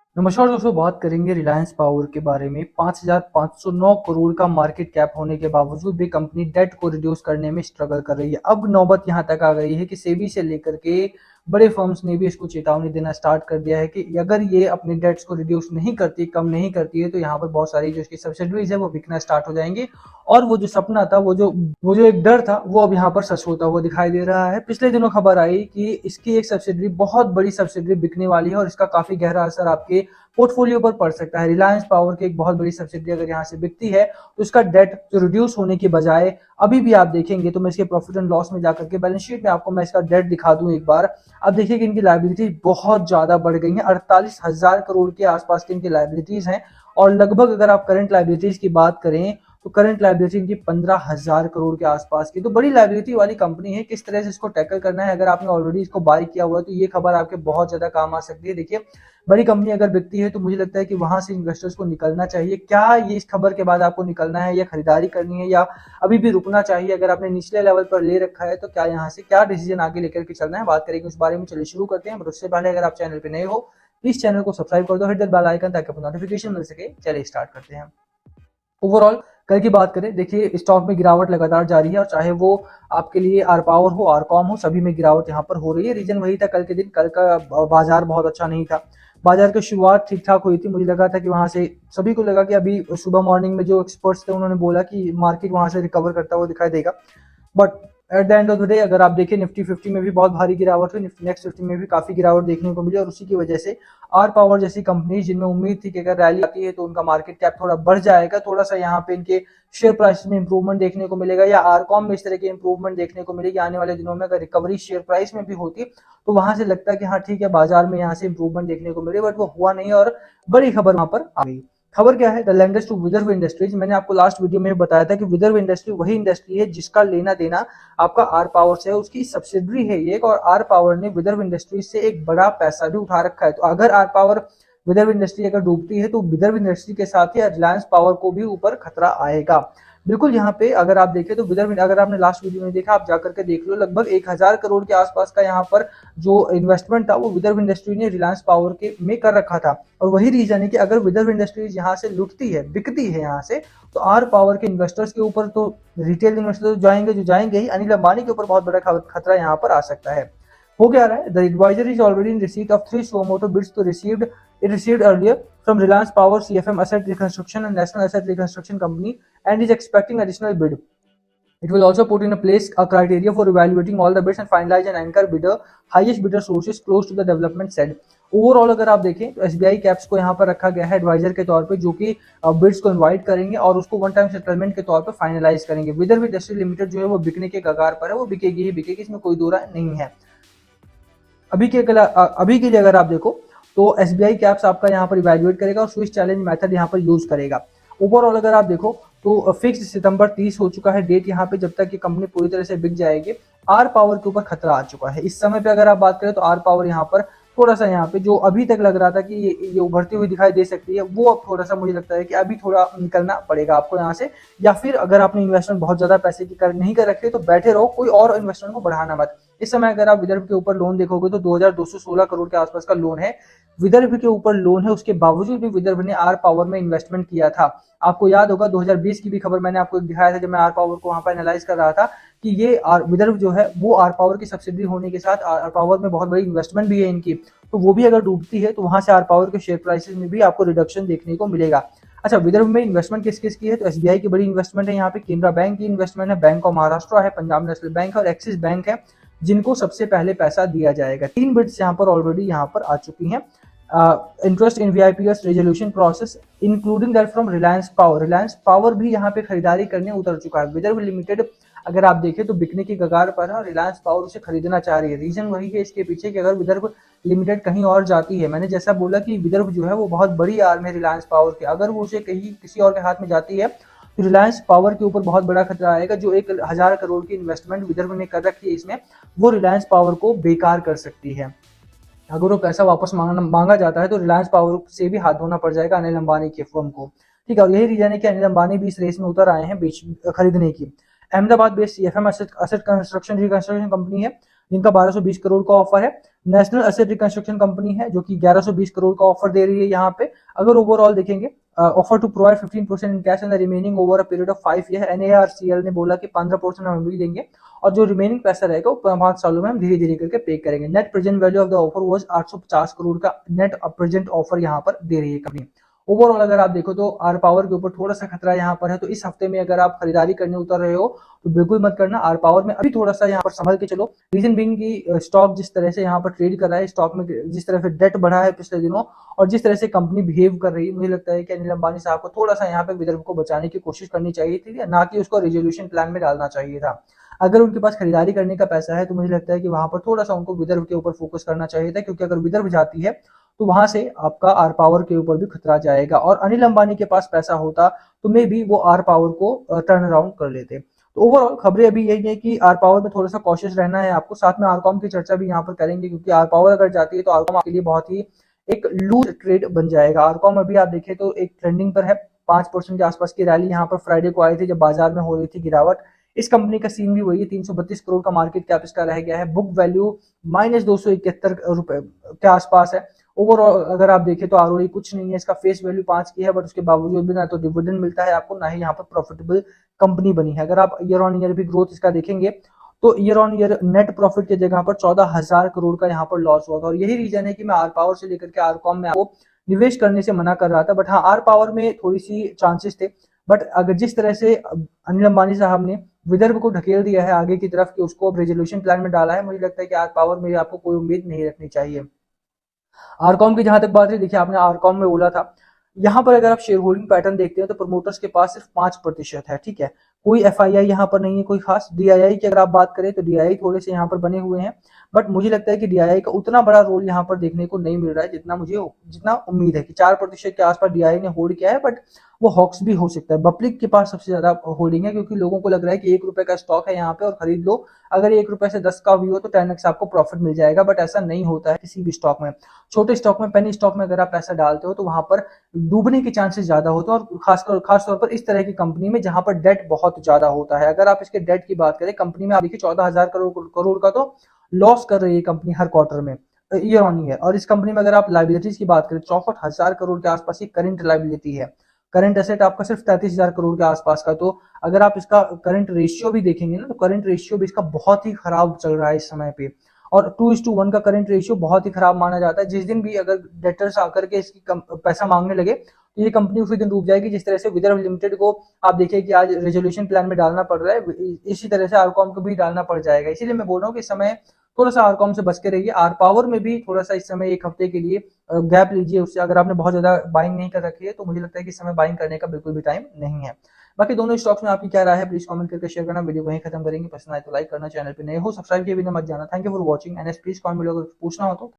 नमस्कार दोस्तों, बात करेंगे रिलायंस पावर के बारे में। 5,509 करोड़ का मार्केट कैप होने के बावजूद भी कंपनी डेट को रिड्यूस करने में स्ट्रगल कर रही है। अब नौबत यहां तक आ गई है कि सेबी से लेकर के बड़े फर्म्स ने भी इसको चेतावनी देना स्टार्ट कर दिया है कि अगर ये अपने डेट्स को रिड्यूस नहीं करती, कम नहीं करती है, तो यहाँ पर बहुत सारी जो इसकी सब्सिडरीज है वो बिकना स्टार्ट हो जाएंगी। और वो जो सपना था, वो जो एक डर था, वो अब यहाँ पर सच होता हुआ दिखाई दे रहा है। पिछले दिनों खबर आई कि इसकी एक सब्सिडरी, बहुत बड़ी सब्सिडरी बिकने वाली है और इसका काफी गहरा असर आपके पोर्टफोलियो पर पड़ सकता है। रिलायंस पावर की एक बहुत बड़ी सब्सिडी अगर यहाँ से बिकती है तो इसका डेट जो रिड्यूस होने के बजाय, अभी भी आप देखेंगे तो मैं इसके प्रॉफिट एंड लॉस में जाकर के बैलेंस शीट में आपको मैं इसका डेट दिखा दूं एक बार। अब देखिए कि इनकी लायबिलिटी बहुत ज्यादा बढ़ गई है। 48,000 करोड़ के आसपास की इनकी लायबिलिटीज हैं। और लगभग अगर आप करंट लायबिलिटीज की बात करें तो करंट लायबिलिटी इनकी 15,000 करोड़ के आसपास की, तो बड़ी लायबिलिटी वाली कंपनी है। किस तरह से इसको टैकल करना है, अगर आपने ऑलरेडी इसको बाय किया हुआ है तो ये खबर आपके बहुत ज्यादा काम आ सकती है। देखिए, बड़ी कंपनी अगर बिकती है तो मुझे लगता है कि वहां से इन्वेस्टर्स को निकलना चाहिए। क्या ये इस खबर के बाद आपको निकलना है या खरीदारी करनी है, या अभी भी रुकना चाहिए? अगर आपने निचले लेवल पर ले रखा है तो क्या यहाँ से क्या डिसीजन आगे लेकर के चलना है, बात करेंगे उस बारे में। चलिए शुरू करते हैं। बट उससे पहले अगर आप चैनल पे नए हो, प्लीज चैनल को सब्सक्राइब कर दो, हिट द बेल आइकन, ताकि आपको नोटिफिकेशन मिल सके। चलिए स्टार्ट करते हैं। ओवरऑल कल की बात करें, देखिए स्टॉक में गिरावट लगातार जारी है और चाहे वो आपके लिए आर पावर हो, आरकॉम हो, सभी में गिरावट यहाँ पर हो रही है। रीजन वही था कल के दिन, कल का बाजार बहुत अच्छा नहीं था। बाजार की शुरुआत ठीक ठाक हुई थी, मुझे लगा था कि वहां से सभी को लगा कि अभी सुबह मॉर्निंग में जो एक्सपर्ट्स थे उन्होंने बोला कि मार्केट वहां से रिकवर करता हुआ दिखाई देगा। But at the end of the day अगर आप देखें, निफ्टी 50 में भी बहुत भारी गिरावट हुई, निफ्टी नेक्स्ट 50 में भी काफी गिरावट देखने को मिली। और उसी की वजह से आर पावर जैसी कंपनी, जिनमें उम्मीद थी कि अगर रैली आती है तो उनका मार्केट कैप थोड़ा बढ़ जाएगा, थोड़ा सा यहाँ पे इनके शेयर प्राइस में इंप्रूवमेंट देखने को मिलेगा, या आरकॉम में इस तरह की इंप्रूवमेंट देखने को मिलेगी आने वाले दिनों में। अगर रिकवरी शेयर प्राइस में भी होती तो वहां से लगता है कि हाँ ठीक है, बाजार में यहाँ से इंप्रूवमेंट देखने को मिले, बट वो हुआ नहीं और बड़ी खबर वहां पर आ गई। खबर क्या है? The lenders to Vidarbha industries. मैंने आपको लास्ट वीडियो में बताया था कि विदर्भ इंडस्ट्री वही इंडस्ट्री है जिसका लेना देना आपका आर पावर से है, उसकी सब्सिडरी है ये। और आर पावर ने विदर्भ इंडस्ट्रीज से एक बड़ा पैसा भी उठा रखा है। तो अगर आर पावर, विदर्भ इंडस्ट्री अगर डूबती है तो विदर्भ इंडस्ट्री के साथ ही रिलायंस पावर को भी ऊपर खतरा आएगा। बिल्कुल, यहाँ पे अगर आप देखें तो विदर्भ, अगर आपने लास्ट वीडियो में देखा, आप जाकर के देख लो, लगभग 1,000 करोड़ के आसपास का यहाँ पर जो इन्वेस्टमेंट था वो विदर्भ इंडस्ट्री ने रिलायंस पावर के में कर रखा था। और वही रीजन है कि अगर विदर्भ इंडस्ट्रीज यहाँ से लुटती है, बिकती है यहाँ से, तो आर पावर के इन्वेस्टर्स के ऊपर, तो रिटेल इन्वेस्टर जाएंगे, जो जाएंगे ही, अनिल अंबानी के ऊपर बहुत बड़ा खतरा यहाँ पर आ सकता है। हो क्या रहा है? The adviser is already in receipt of 3 suo moto bids to received it received earlier from Reliance Power, CFM Asset Reconstruction and National Asset Reconstruction Company, and is expecting additional bid. It will also put in a place a criteria for evaluating all the bids and finalize an anchor bidder, highest bidder sources close to the development said. Overall अगर आप देखें तो SBI caps को यहाँ पर रखा गया है एडवाइजर के तौर पे, जो कि बिड्स को इनवाइट करेंगे और उसको वन टाइम सेटलमेंट के तौर पे फाइनलाइज करेंगे। विदर्भ इंडस्ट्री लिमिटेड जो है वो बिकने के कगार पर है, वो बिकेगी ही बिकेगी, इसमें कोई दो राय नहीं है। अभी के लिए अगर आप देखो तो एसबीआई कैप्स आपका यहाँ पर इवेल्युएट करेगा और स्विच चैलेंज मेथड यहाँ पर यूज करेगा। ओवरऑल अगर आप देखो तो फिक्स सितंबर 30 हो चुका है डेट यहाँ पे, जब तक कि कंपनी पूरी तरह से बिक जाएगी। आर पावर के ऊपर खतरा आ चुका है इस समय पे। अगर आप बात करें तो आर पावर यहाँ पर थोड़ा सा, यहाँ पे जो अभी तक लग रहा था कि ये उभरती हुई दिखाई दे सकती है, वो अब थोड़ा सा मुझे लगता है कि अभी थोड़ा निकलना पड़ेगा आपको यहाँ से। या फिर अगर आपने इन्वेस्टमेंट बहुत ज्यादा पैसे की नहीं कर रखे तो बैठे रहो, कोई और इन्वेस्टमेंट को बढ़ाना मत। इस समय अगर आप विदर्भ के ऊपर लोन देखोगे तो 2,216 करोड़ के आसपास का लोन है, विदर्भ के ऊपर लोन है। उसके बावजूद भी विदर्भ ने आर पावर में इन्वेस्टमेंट किया था। आपको याद होगा 2020 की भी खबर मैंने आपको दिखाया था जब मैं आर पावर को वहां पर एनालाइज कर रहा था कि ये विदर्भ जो है वो आर पावर की सब्सिडी होने के साथ आर पावर में बहुत बड़ी इन्वेस्टमेंट भी है इनकी। तो वो भी अगर डूबती है तो वहां से आर पावर के शेयर प्राइसेस में भी आपको रिडक्शन देखने को मिलेगा। अच्छा, विदर्भ में इन्वेस्टमेंट किस किस की है? तो एसबीआई की बड़ी इन्वेस्टमेंट है यहाँ पे, केनरा बैंक की इन्वेस्टमेंट है, बैंक ऑफ महाराष्ट्र है, पंजाब नेशनल बैंक है और एक्सिस बैंक है, जिनको सबसे पहले पैसा दिया जाएगा। 3 बिड्स यहाँ पर ऑलरेडी यहाँ पर आ चुकी हैं। Interest in VIPS resolution process including that from Reliance power. Reliance power भी यहाँ पे खरीदारी करने उतर चुका है। विदर्भ लिमिटेड अगर आप देखें तो बिकने की कगार पर है और रिलायंस पावर उसे खरीदना चाह रही है। रीजन वही है इसके पीछे कि अगर विदर्भ लिमिटेड कहीं और जाती है, मैंने जैसा बोला कि विदर्भ जो है वो बहुत बड़ी आर्म है रिलायंस पावर की, अगर वो उसे कहीं किसी और के हाथ में जाती है तो रिलायंस पावर के ऊपर बहुत बड़ा खतरा आएगा। जो 1,000 करोड़ की इन्वेस्टमेंट विदर्भ ने कर रखी है इसमें, वो रिलायंस पावर को बेकार कर सकती है। अगर वो पैसा वापस मांगा जाता है तो रिलायंस पावर से भी हाथ धोना पड़ जाएगा अनिल अंबानी के फर्म को। ठीक है, और यही रीजन है कि अनिल अंबानी भी इस रेस में उतर आए हैं खरीदने की। Ahmedabad based CFM asset construction reconstruction company है, जिनका 1220 करोड़ का ऑफर है। नेशनल एसेट रिकंस्ट्रक्शन कंपनी है जो कि 1120 करोड़ का ऑफर दे रही है यहाँ पे। अगर ओवरऑल देखेंगे, offer to provide 15% in cash and the remaining over a period of 5 year. NARCL ने बोला कि 15% हम अभी देंगे और जो रिमेनिंग पैसा रहेगा वो 5 सालों में हम धीरे धीरे करके पे करेंगे। Net present value of the offer was 850 crore का नेट प्रेजेंट ऑफर यहाँ पर दे रही है कंपनी। ओवरऑल अगर आप देखो तो आर पावर के ऊपर थोड़ा सा खतरा यहाँ पर है, तो इस हफ्ते में अगर आप खरीदारी करने उतर रहे हो तो बिल्कुल मत करना। आर पावर में अभी थोड़ा सा यहाँ पर संभल के चलो। रीजन बिंग की स्टॉक जिस तरह से यहाँ पर ट्रेड कर रहा है, स्टॉक में जिस तरह से डेट बढ़ा है पिछले दिनों और जिस तरह से कंपनी बिहेव कर रही है, मुझे लगता है कि अनिल अंबानी साहब को थोड़ा सा यहाँ पे विदर्भ को बचाने की कोशिश करनी चाहिए थी, ना कि उसको रेजोल्यूशन प्लान में डालना चाहिए था। अगर उनके पास खरीदारी करने का पैसा है तो मुझे लगता है कि वहां पर थोड़ा सा उनको विदर्भ के ऊपर फोकस करना चाहिए था, क्योंकि अगर विदर्भ जाती है तो वहां से आपका आर पावर के ऊपर भी खतरा जाएगा। और अनिल अंबानी के पास पैसा होता तो मे भी वो आर पावर को टर्न अराउंड कर लेते। तो ओवरऑल खबरें अभी यही है कि आर पावर में थोड़ा सा कॉशियस रहना है आपको। साथ में आरकॉम की चर्चा भी यहाँ पर करेंगे, क्योंकि आर पावर अगर जाती है तो आरकॉम आपके लिए बहुत ही एक लूज ट्रेड बन जाएगा। आरकॉम अभी आप देखें तो एक ट्रेंडिंग पर है, 5% के आसपास की रैली यहाँ पर फ्राइडे को आई थी जब बाजार में हो रही थी गिरावट। इस कंपनी का सीन भी वही है, 332 करोड़ का मार्केट कैप इसका रह गया है। बुक वैल्यू -271 रुपए के आसपास है। ओवरऑल अगर आप देखें तो आरओई कुछ नहीं है, इसका फेस वैल्यू 5 की है, बट उसके बावजूद भी ना तो डिविडेंड मिलता है आपको, ना ही यहाँ पर प्रॉफिटेबल कंपनी बनी है। अगर आप ईयर ऑन ईयर भी ग्रोथ इसका देखेंगे तो year on year net profit की जगह पर 14,000 करोड़ का यहाँ पर लॉस हुआ था। और यही रीजन है कि मैं आर पावर से लेकर के आरकॉम में आपको निवेश करने से मना कर रहा था। बट हाँ, आर पावर में थोड़ी सी चांसेस थे, बट अगर जिस तरह से अनिल अंबानी साहब ने विदर्भ को ढकेल दिया है आगे की तरफ कि उसको अब रेजोल्यूशन प्लान में डाला है, मुझे लगता है कि आर पावर में आपको कोई उम्मीद नहीं रखनी चाहिए। आरकॉम की जहां तक बात है, देखिए आपने आरकॉम में बोला था, यहाँ पर अगर आप शेयर होल्डिंग पैटर्न देखते हैं तो प्रमोटर्स के पास सिर्फ 5% है, ठीक है। कोई एफआईआई यहाँ पर नहीं है कोई खास। डीआईआई की अगर आप बात करें तो डीआईआई थोड़े से यहाँ पर बने हुए हैं, बट मुझे लगता है कि डीआईआई का उतना बड़ा रोल यहाँ पर देखने को नहीं मिल रहा है जितना उम्मीद है कि 4% के आसपास डीआईआई ने होल्ड किया है, बट वो हॉक्स भी हो सकता है। बप्लिक के पास सबसे ज्यादा होल्डिंग है, क्योंकि लोगों को लग रहा है कि 1 रुपए का स्टॉक है यहाँ पे और खरीद लो, अगर 1 रुपए से 10 का व्यू हो तो 10x आपको प्रॉफिट मिल जाएगा। बट ऐसा नहीं होता है किसी भी स्टॉक में। छोटे स्टॉक में, पेनी स्टॉक में अगर आप पैसा डालते हो तो वहां पर डूबने के चांसेस ज्यादा होते हैं, और खास तौर पर इस तरह की कंपनी में जहां पर डेट बहुत ज्यादा होता है। अगर आप इसके डेट की बात करें, कंपनी में आप देखिए 14,000 करोड़ का तो लॉस कर रही है कंपनी हर क्वार्टर में, ईयर ऑन ईयर। और इस कंपनी में अगर आप लाइबिलिटीज की बात करें, 64,000 करोड़ के आसपास की करंट लाइबिलिटी है। करंट एसेट आपका सिर्फ 33,000 करोड़ के आसपास का। तो अगर आप इसका करंट रेशियो भी देखेंगे ना, तो करंट रेशियो भी इसका बहुत ही खराब चल रहा है इस समय पे। और 2:1 का करंट रेशियो बहुत ही खराब माना जाता है। जिस दिन भी अगर डेटर्स आकर के इसकी पैसा मांगने लगे तो ये कंपनी उसी दिन डूब जाएगी। जिस तरह से विदर्भ लिमिटेड को आप देखिए कि आज रेजोल्यूशन प्लान में डालना पड़ रहा है, इसी तरह से आरकॉम को भी डालना पड़ जाएगा। इसीलिए मैं बोल रहा हूँ कि इस समय थोड़ा सा आरकॉम से बच के रहिए। आर पावर में भी थोड़ा सा इस समय एक हफ्ते के लिए गैप लीजिए उससे। अगर आपने बहुत ज्यादा बाइंग नहीं कर रखी है तो मुझे लगता है कि इस समय बाइंग करने का बिल्कुल भी टाइम नहीं है। बाकी दोनों स्टॉक्स में आपकी क्या राय है, प्लीज कमेंट करके शेयर करना। वीडियो को यहीं खत्म करेंगे। पसंद आए तो लाइक करना, चैनल पे नए हो सब्सक्राइब किए बिना मत जाना। Thank you for watching and please comment अगर पूछना हो तो।